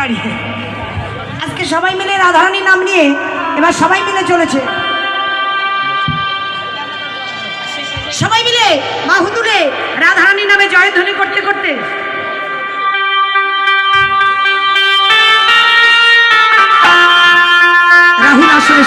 পারি। আজকে সবাই মিলে রাধারানীর নাম নিয়ে এবার সবাই মিলে চলেছে, সবাই মিলে বাহু তুলে রাধারানীর নামে জয়ধ্বনি করতে করতে রাহুল আসলে